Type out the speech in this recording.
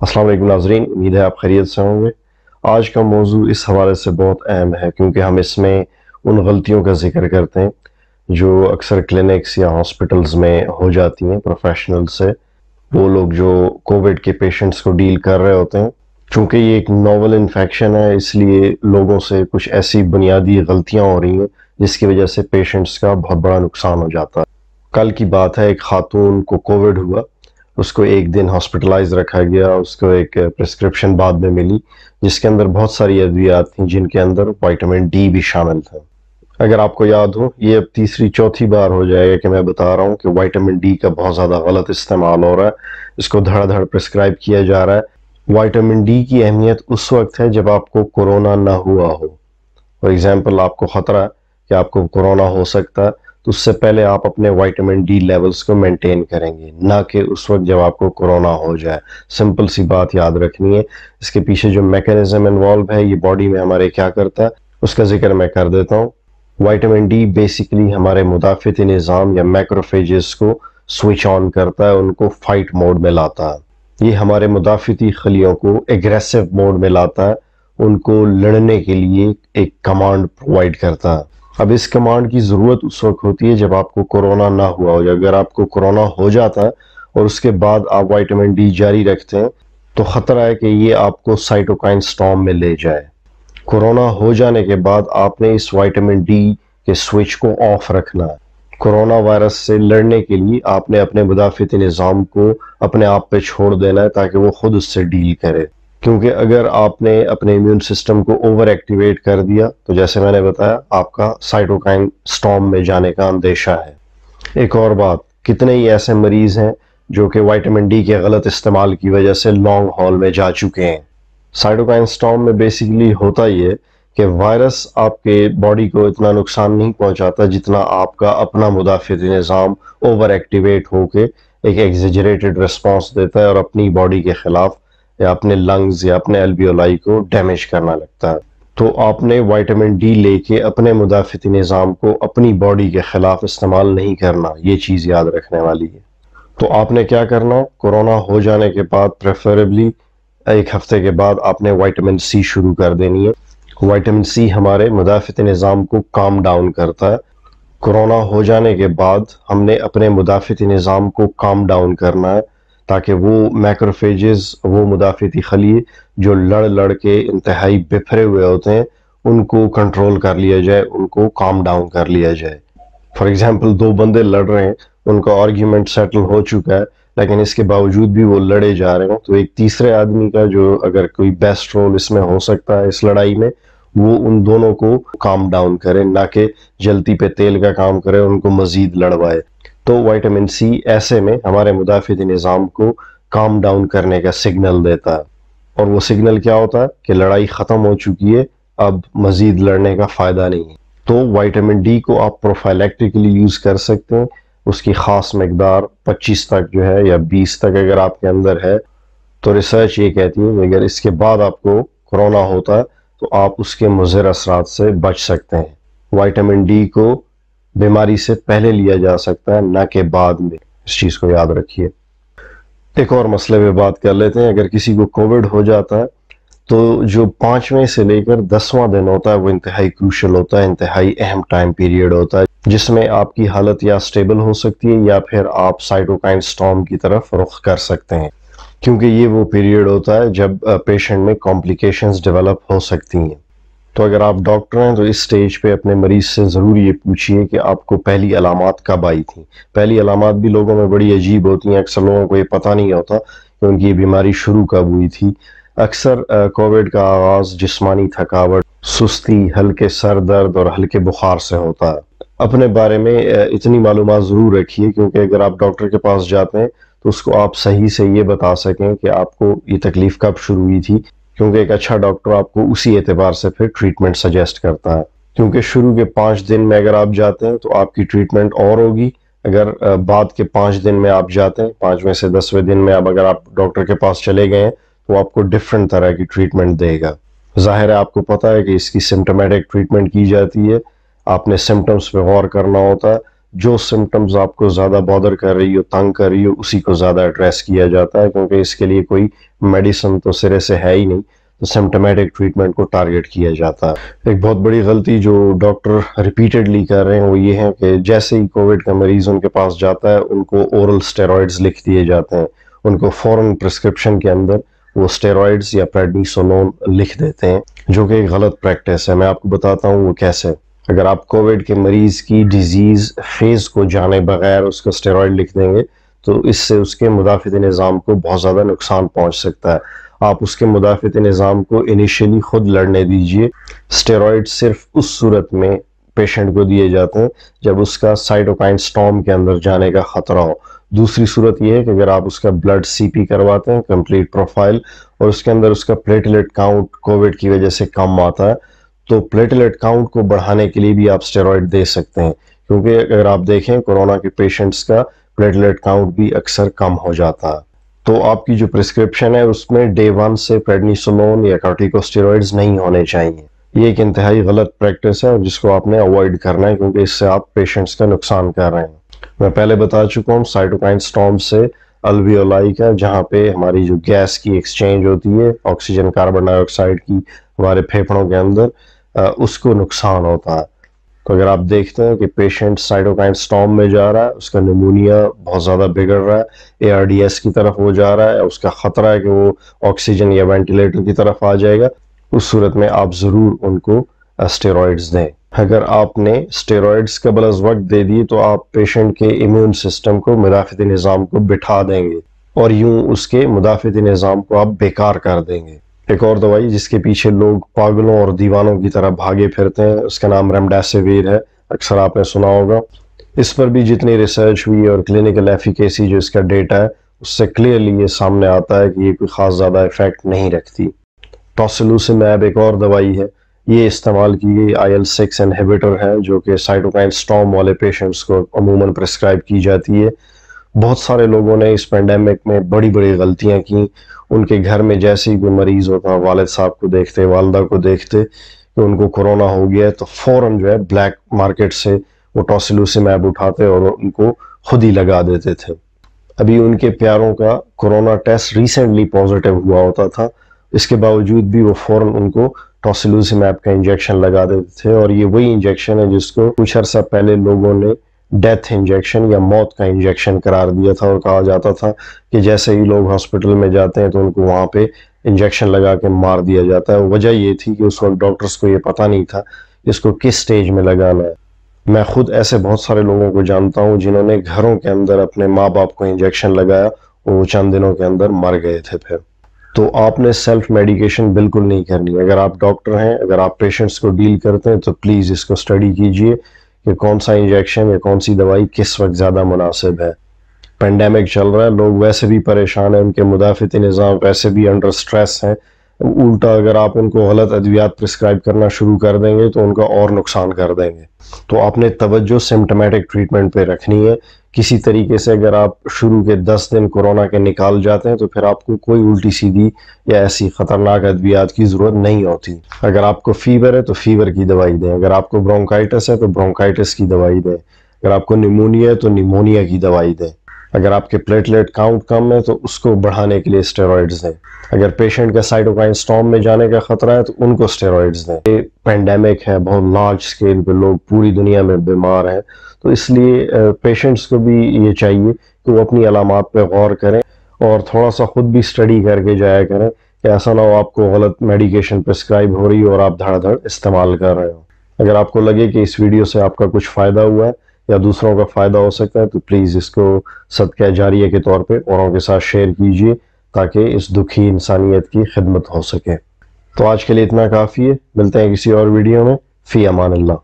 अस्सलाम वालेकुम नाज़रीन, उम्मीद है आप खैरियत से होंगे। आज का मौजू इस हवाले से बहुत अहम है क्योंकि हम इसमें उन गलतियों का जिक्र करते हैं जो अक्सर क्लिनिक्स या हॉस्पिटल्स में हो जाती हैं प्रोफेशनल से। वो लोग जो कोविड के पेशेंट्स को डील कर रहे होते हैं, चूँकि ये एक नोवल इन्फेक्शन है इसलिए लोगों से कुछ ऐसी बुनियादी गलतियाँ हो रही हैं जिसकी वजह से पेशेंट्स का बहुत बड़ा नुकसान हो जाता है। कल की बात है, एक खातून को कोविड हुआ, उसको एक दिन हॉस्पिटलाइज रखा गया। उसको एक प्रिस्क्रिप्शन बाद में मिली जिसके अंदर बहुत सारी अद्वियात थी जिनके अंदर विटामिन डी भी शामिल था। अगर आपको याद हो, ये अब तीसरी चौथी बार हो जाएगा कि मैं बता रहा हूँ कि विटामिन डी का बहुत ज़्यादा गलत इस्तेमाल हो रहा है, इसको धड़ाधड़ प्रिस्क्राइब किया जा रहा है। विटामिन डी की अहमियत उस वक्त है जब आपको कोरोना ना हुआ हो। फॉर एग्जाम्पल, आपको ख़तरा है कि आपको कोरोना हो सकता है, तो उससे पहले आप अपने विटामिन डी लेवल्स को मेंटेन करेंगे, ना कि उस वक्त जब आपको कोरोना हो जाए। सिंपल सी बात याद रखनी है। इसके पीछे जो मैकेनिज्म इन्वॉल्व है, ये बॉडी में हमारे क्या करता है, उसका जिक्र मैं कर देता हूँ। विटामिन डी बेसिकली हमारे मुदाफ़ती निज़ाम या मैक्रोफेजेस को स्विच ऑन करता है, उनको फाइट मोड में लाता है। ये हमारे मुदाफ़ती खलियों को एग्रेसिव मोड में लाता है, उनको लड़ने के लिए एक कमांड प्रोवाइड करता है। अब इस कमांड की ज़रूरत उस वक्त होती है जब आपको कोरोना ना हुआ हो। अगर आपको कोरोना हो जाता है और उसके बाद आप विटामिन डी जारी रखते हैं तो ख़तरा है कि ये आपको साइटोकाइन स्टॉर्म में ले जाए। कोरोना हो जाने के बाद आपने इस विटामिन डी के स्विच को ऑफ रखना है। कोरोना वायरस से लड़ने के लिए आपने अपने मुदाफ़ती निज़ाम को अपने आप पे छोड़ देना है ताकि वो खुद उससे डील करे। क्योंकि अगर आपने अपने इम्यून सिस्टम को ओवर एक्टिवेट कर दिया तो जैसे मैंने बताया, आपका साइटोकाइन स्टॉर्म में जाने का अंदेशा है। एक और बात, कितने ही ऐसे मरीज हैं जो कि विटामिन डी के गलत इस्तेमाल की वजह से लॉन्ग हॉल में जा चुके हैं। साइटोकाइन स्टॉर्म में बेसिकली होता ये कि वायरस आपके बॉडी को इतना नुकसान नहीं पहुंचाता जितना आपका अपना मुदाफ़ती निज़ाम ओवर एक्टिवेट होके एक एग्जेजरेटेड रिस्पॉन्स देता है और अपनी बॉडी के खिलाफ या अपने लंग्स या अपने एल्वियोलाई को डैमेज करना लगता है। तो आपने विटामिन डी लेके अपने मुदाफ़ती निज़ाम को अपनी बॉडी के खिलाफ इस्तेमाल नहीं करना, ये चीज़ याद रखने वाली है। तो आपने क्या करना, कोरोना हो जाने के बाद प्रेफरेबली एक हफ्ते के बाद आपने विटामिन सी शुरू कर देनी है। विटामिन सी हमारे मुदाफ़ती निज़ाम को काम डाउन करता है। कोरोना हो जाने के बाद हमने अपने मुदाफ़ती निज़ाम को काम डाउन करना है ताकि वो मैक्रोफेजेस, वो मुदाफ़ती खलिए जो लड़ लड़ के इंतहाई बिखरे हुए होते हैं, उनको कंट्रोल कर लिया जाए, उनको काम डाउन कर लिया जाए। फॉर एग्जांपल, दो बंदे लड़ रहे हैं, उनका आर्ग्यूमेंट सेटल हो चुका है, लेकिन इसके बावजूद भी वो लड़े जा रहे हैं, तो एक तीसरे आदमी का जो अगर कोई बेस्ट रोल इसमें हो सकता है इस लड़ाई में, वो उन दोनों को काम डाउन करे, ना कि जलती पे तेल का काम करे, उनको मजीद लड़वाए। तो विटामिन सी ऐसे में हमारे मुदाफ़ती निज़ाम को काम डाउन करने का सिग्नल देता है, और वो सिग्नल क्या होता है कि लड़ाई ख़त्म हो चुकी है, अब मज़ीद लड़ने का फ़ायदा नहीं है। तो विटामिन डी को आप प्रोफाइलेक्टिकली यूज़ कर सकते हैं। उसकी ख़ास मकदार 25 तक जो है या 20 तक अगर आपके अंदर है, तो रिसर्च ये कहती है कि अगर इसके बाद आपको कोरोना होता है तो आप उसके मुज़र असरात से बच सकते हैं। विटामिन डी को बीमारी से पहले लिया जा सकता है, ना कि बाद में। इस चीज़ को याद रखिए। एक और मसले पे बात कर लेते हैं। अगर किसी को कोविड हो जाता है तो जो 5वें से लेकर 10वां दिन होता है वो इंतहाई क्रूशल होता है, इंतहाई अहम टाइम पीरियड होता है, जिसमें आपकी हालत या स्टेबल हो सकती है या फिर आप साइटोकाइन स्टॉर्म की तरफ रुख कर सकते हैं, क्योंकि ये वो पीरियड होता है जब पेशेंट में कॉम्प्लिकेशंस डेवलप हो सकती हैं। तो अगर आप डॉक्टर हैं तो इस स्टेज पे अपने मरीज से ज़रूर ये पूछिए कि आपको पहली अलामात कब आई थी। पहली अलामात भी लोगों में बड़ी अजीब होती हैं, अक्सर लोगों को ये पता नहीं होता कि उनकी ये बीमारी शुरू कब हुई थी। अक्सर कोविड का आगाज़ जिस्मानी थकावट, सुस्ती, हल्के सर दर्द और हल्के बुखार से होता है। अपने बारे में इतनी मालूमात ज़रूर रखिए, क्योंकि अगर आप डॉक्टर के पास जाते हैं तो उसको आप सही से ये बता सकें कि आपको ये तकलीफ़ कब शुरू हुई थी, क्योंकि एक अच्छा डॉक्टर आपको उसी एतबार से फिर ट्रीटमेंट सजेस्ट करता है। क्योंकि शुरू के 5 दिन में अगर आप जाते हैं तो आपकी ट्रीटमेंट और होगी। अगर बाद के 5 दिन में आप जाते हैं, 5वें से 10वें दिन में अगर आप डॉक्टर के पास चले गए हैं तो आपको डिफरेंट तरह की ट्रीटमेंट देगा। ज़ाहिर है आपको पता है कि इसकी सिम्टोमेटिक ट्रीटमेंट की जाती है, आपने सिम्टम्स पे गौर करना होता है। जो सिम्टम्स आपको ज़्यादा बॉदर कर रही हो, तंग कर रही हो, उसी को ज़्यादा एड्रेस किया जाता है, क्योंकि इसके लिए कोई मेडिसिन तो सिरे से है ही नहीं, तो सिम्टोमेटिक ट्रीटमेंट को टारगेट किया जाता है। एक बहुत बड़ी गलती जो डॉक्टर रिपीटेडली कर रहे हैं वो ये है कि जैसे ही कोविड का मरीज उनके पास जाता है, उनको ओरल स्टेरॉइड्स लिख दिए जाते हैं, उनको फौरन प्रिस्क्रिप्शन के अंदर वो स्टेरॉइड्स या प्रेडनिसोलोन लिख देते हैं, जो कि एक गलत प्रैक्टिस है। मैं आपको बताता हूँ वो कैसे। अगर आप कोविड के मरीज की डिजीज फेज को जाने बगैर उसको स्टेरॉइड लिख देंगे तो इससे उसके मुदाफ़िती निज़ाम को बहुत ज़्यादा नुकसान पहुंच सकता है। आप उसके मुदाफ़िती निज़ाम को इनिशियली खुद लड़ने दीजिए। स्टेरॉइड सिर्फ उस सूरत में पेशेंट को दिए जाते हैं जब उसका साइटोकाइन स्टॉर्म के अंदर जाने का खतरा हो। दूसरी सूरत यह है कि अगर आप उसका ब्लड सीपी करवाते हैं, कंप्लीट प्रोफाइल, और उसके अंदर उसका प्लेटलेट काउंट कोविड की वजह से कम आता है, तो प्लेटलेट काउंट को बढ़ाने के लिए भी आप स्टेरॉइड दे सकते हैं, क्योंकि अगर आप देखें कोरोना के पेशेंट्स का प्लेटलेट काउंट भी अक्सर कम हो जाता है। तो आपकी जो प्रिस्क्रिप्शन है उसमें डे 1 से प्रेडनिसोलोन या कॉर्टिकोस्टेरॉइड्स नहीं होने चाहिए। ये एक इंतहाई गलत प्रैक्टिस है जिसको आपने अवॉइड करना है, क्योंकि इससे आप पेशेंट्स का नुकसान कर रहे हैं। मैं पहले बता चुका हूँ साइटोकाइन स्टॉर्म से अल्वियोलाई का, जहाँ पे हमारी जो गैस की एक्सचेंज होती है, ऑक्सीजन कार्बन डाइऑक्साइड की हमारे फेफड़ों के अंदर, उसको नुकसान होता है। तो अगर आप देखते हैं कि पेशेंट साइटोकाइन स्टॉर्म में जा रहा है, उसका निमोनिया बहुत ज़्यादा बिगड़ रहा है, ARDS की तरफ वो जा रहा है, उसका ख़तरा है कि वो ऑक्सीजन या वेंटिलेटर की तरफ आ जाएगा, उस सूरत में आप ज़रूर उनको स्टेरॉइड्स दें। अगर आपने स्टेरॉइड्स कबल अज़ वक्त दे दिए तो आप पेशेंट के इम्यून सिस्टम को, मुदाफ़िती निज़ाम को बिठा देंगे और यूं उसके मुदाफ़िती निज़ाम को आप बेकार कर देंगे। एक और दवाई जिसके पीछे लोग पागलों और दीवानों की तरह भागे फिरते हैं, उसका नाम रेमडेसिविर है, अक्सर आपने सुना होगा। इस पर भी जितनी रिसर्च हुई और क्लिनिकल एफिकेसी जो इसका डेटा है, उससे क्लियरली ये सामने आता है कि ये कोई ख़ास ज़्यादा इफेक्ट नहीं रखती। टोसिलुजिमैब एक और दवाई है, ये इस्तेमाल की गई IL-6 इनहिबिटर है, जो कि साइटोकाइन स्टॉर्म वाले पेशेंट्स को अमूमन प्रिस्क्राइब की जाती है। बहुत सारे लोगों ने इस पेंडेमिक में बड़ी बड़ी गलतियां की। उनके घर में जैसे ही कोई मरीज होता, वालिद साहब को देखते, वालदा को देखते कि उनको कोरोना हो गया है, तो फौरन जो है ब्लैक मार्केट से वो टोसिलुजिमैब उठाते और उनको खुद ही लगा देते थे। अभी उनके प्यारों का कोरोना टेस्ट रिसेंटली पॉजिटिव हुआ होता था, इसके बावजूद भी वो फौरन उनको टोसिलुजिमैब का इंजेक्शन लगा देते थे, और ये वही इंजेक्शन है जिसको कुछ अर्सा पहले लोगों ने डेथ इंजेक्शन या मौत का इंजेक्शन करार दिया था, और कहा जाता था कि जैसे ही लोग हॉस्पिटल में जाते हैं तो उनको वहाँ पे इंजेक्शन लगा के मार दिया जाता है। वजह ये थी कि उस वक्त डॉक्टर्स को ये पता नहीं था इसको किस स्टेज में लगाना है। मैं खुद ऐसे बहुत सारे लोगों को जानता हूँ जिन्होंने घरों के अंदर अपने माँ बाप को इंजेक्शन लगाया और वो चंद दिनों के अंदर मर गए थे। फिर तो आपने सेल्फ मेडिकेशन बिल्कुल नहीं करनी। अगर आप डॉक्टर हैं, अगर आप पेशेंट्स को डील करते हैं, तो प्लीज़ इसको स्टडी कीजिए कि कौन सा इंजेक्शन या कौन सी दवाई किस वक्त ज़्यादा मुनासिब है। पेंडेमिक चल रहा है, लोग वैसे भी परेशान हैं, उनके मुदाफ़िती निज़ाम वैसे भी अंडर स्ट्रेस हैं। उल्टा अगर आप उनको गलत अद्वियात प्रिस्क्राइब करना शुरू कर देंगे तो उनका और नुकसान कर देंगे। तो आपने तवज्जो सिम्टोमेटिक ट्रीटमेंट पे रखनी है। किसी तरीके से अगर आप शुरू के 10 दिन कोरोना के निकाल जाते हैं तो फिर आपको कोई उल्टी सीधी या ऐसी ख़तरनाक अद्वियात की ज़रूरत नहीं होती। अगर आपको फीवर है तो फीवर की दवाई दें, अगर आपको ब्रोंकाइटिस है तो ब्रोंकाइटिस की दवाई दें, अगर आपको निमोनिया है तो निमोनिया की दवाई दें, अगर आपके प्लेटलेट काउंट कम है तो उसको बढ़ाने के लिए स्टेरॉइड्स दें, अगर पेशेंट का साइटोकाइन स्टॉर्म में जाने का खतरा है तो उनको स्टेरॉइड्स दें। ये पेंडेमिक है, बहुत लार्ज स्केल पे लोग पूरी दुनिया में बीमार हैं, तो इसलिए पेशेंट्स को भी ये चाहिए कि वो अपनी अलामात पे गौर करें और थोड़ा सा खुद भी स्टडी करके जाया करें कि ऐसा ना हो आपको गलत मेडिकेशन प्रिस्क्राइब हो रही हो और आप धड़ाधड़ इस्तेमाल कर रहे हो। अगर आपको लगे कि इस वीडियो से आपका कुछ फ़ायदा हुआ है या दूसरों का फ़ायदा हो सकता है तो प्लीज़ इसको सदका जारिया के तौर पे औरों के साथ शेयर कीजिए ताकि इस दुखी इंसानियत की खिदमत हो सके। तो आज के लिए इतना काफ़ी है, मिलते हैं किसी और वीडियो में। फ़ी अमान अल्लाह।